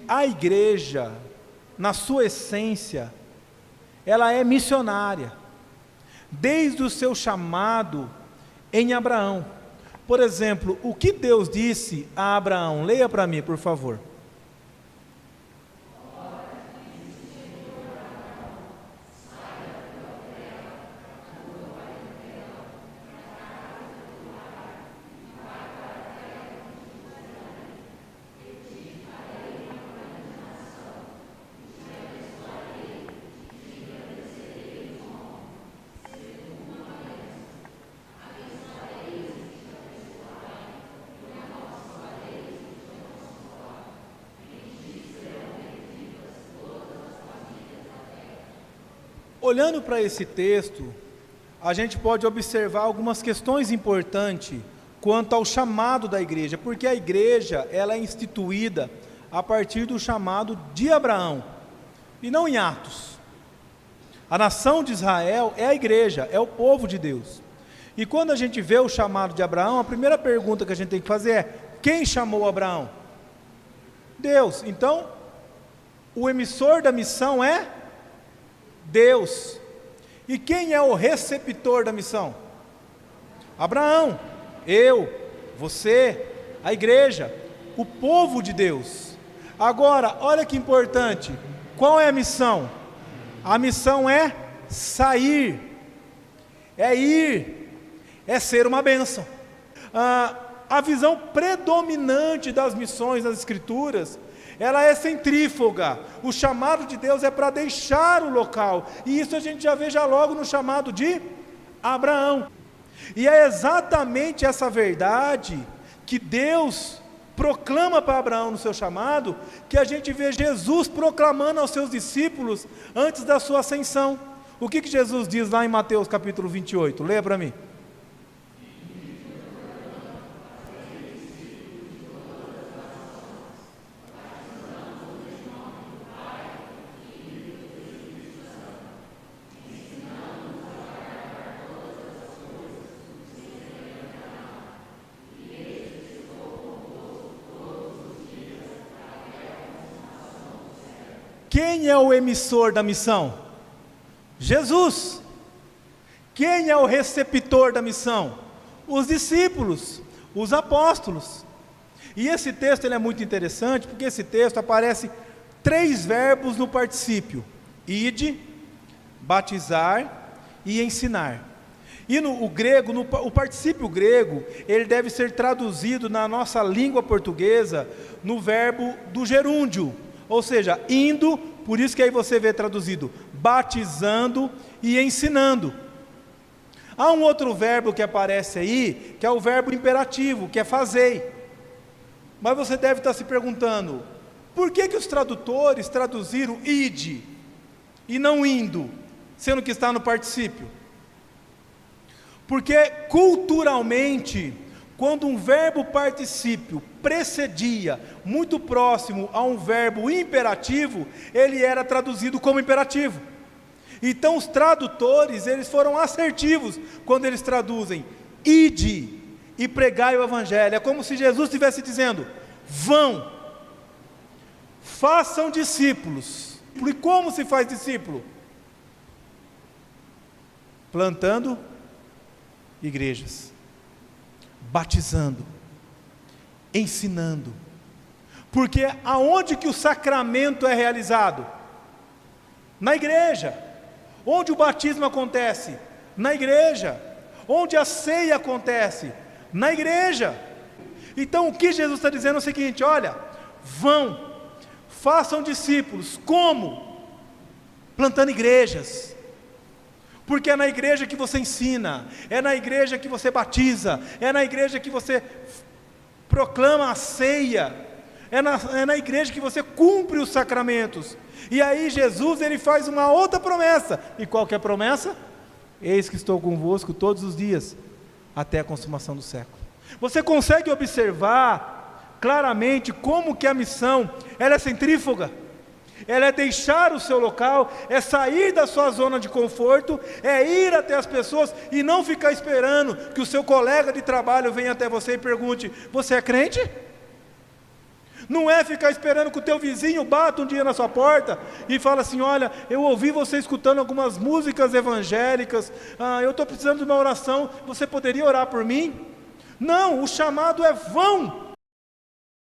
a igreja, na sua essência, ela é missionária, desde o seu chamado em Abraão. Por exemplo, o que Deus disse a Abraão? Leia para mim, por favor. Olhando para esse texto, a gente pode observar algumas questões importantes quanto ao chamado da igreja, porque a igreja ela é instituída a partir do chamado de Abraão, e não em Atos. A nação de Israel é a igreja, é o povo de Deus. E quando a gente vê o chamado de Abraão, a primeira pergunta que a gente tem que fazer é: quem chamou Abraão? Deus. Então, o emissor da missão é Deus. E quem é o receptor da missão? Abraão, eu, você, a igreja, o povo de Deus. Agora, olha que importante, qual é a missão? A missão é sair, é ir, é ser uma bênção. A visão predominante das missões das Escrituras, ela é centrífuga. O chamado de Deus é para deixar o local, e isso a gente já vê já logo no chamado de Abraão. E é exatamente essa verdade que Deus proclama para Abraão no seu chamado, que a gente vê Jesus proclamando aos seus discípulos antes da sua ascensão. O que Jesus diz lá em Mateus capítulo 28? Leia para mim. Quem é o emissor da missão? Jesus. Quem é o receptor da missão? Os discípulos, os apóstolos. E esse texto ele é muito interessante, porque esse texto aparece 3 verbos no particípio: ide, batizar e ensinar. E no grego, o particípio grego, ele deve ser traduzido na nossa língua portuguesa no verbo do gerúndio, ou seja, indo, por isso que aí você vê traduzido, batizando e ensinando. Há um outro verbo que aparece aí, que é o verbo imperativo, que é fazei. Mas você deve estar se perguntando, por que os tradutores traduziram ide e não indo, sendo que está no particípio? Porque culturalmente, quando um verbo particípio precedia, muito próximo a um verbo imperativo, ele era traduzido como imperativo. Então os tradutores, eles foram assertivos quando eles traduzem ide e pregai o evangelho. É como se Jesus estivesse dizendo: vão, façam discípulos. E como se faz discípulo? Plantando igrejas, batizando, ensinando. Porque aonde que o sacramento é realizado? Na igreja. Onde o batismo acontece? Na igreja. Onde a ceia acontece? Na igreja. Então o que Jesus está dizendo é o seguinte: olha, vão, façam discípulos. Como? Plantando igrejas. Porque é na igreja que você ensina, é na igreja que você batiza, é na igreja que você proclama a ceia, é na igreja que você cumpre os sacramentos. E aí Jesus ele faz uma outra promessa. E qual que é a promessa? Eis que estou convosco todos os dias, até a consumação do século. Você consegue observar claramente como que a missão ela é centrífuga? Ela é deixar o seu local, é sair da sua zona de conforto, é ir até as pessoas e não ficar esperando que o seu colega de trabalho venha até você e pergunte: você é crente? Não é ficar esperando que o teu vizinho bata um dia na sua porta e fala assim: olha, eu ouvi você escutando algumas músicas evangélicas, eu estou precisando de uma oração, você poderia orar por mim? Não, o chamado é vão.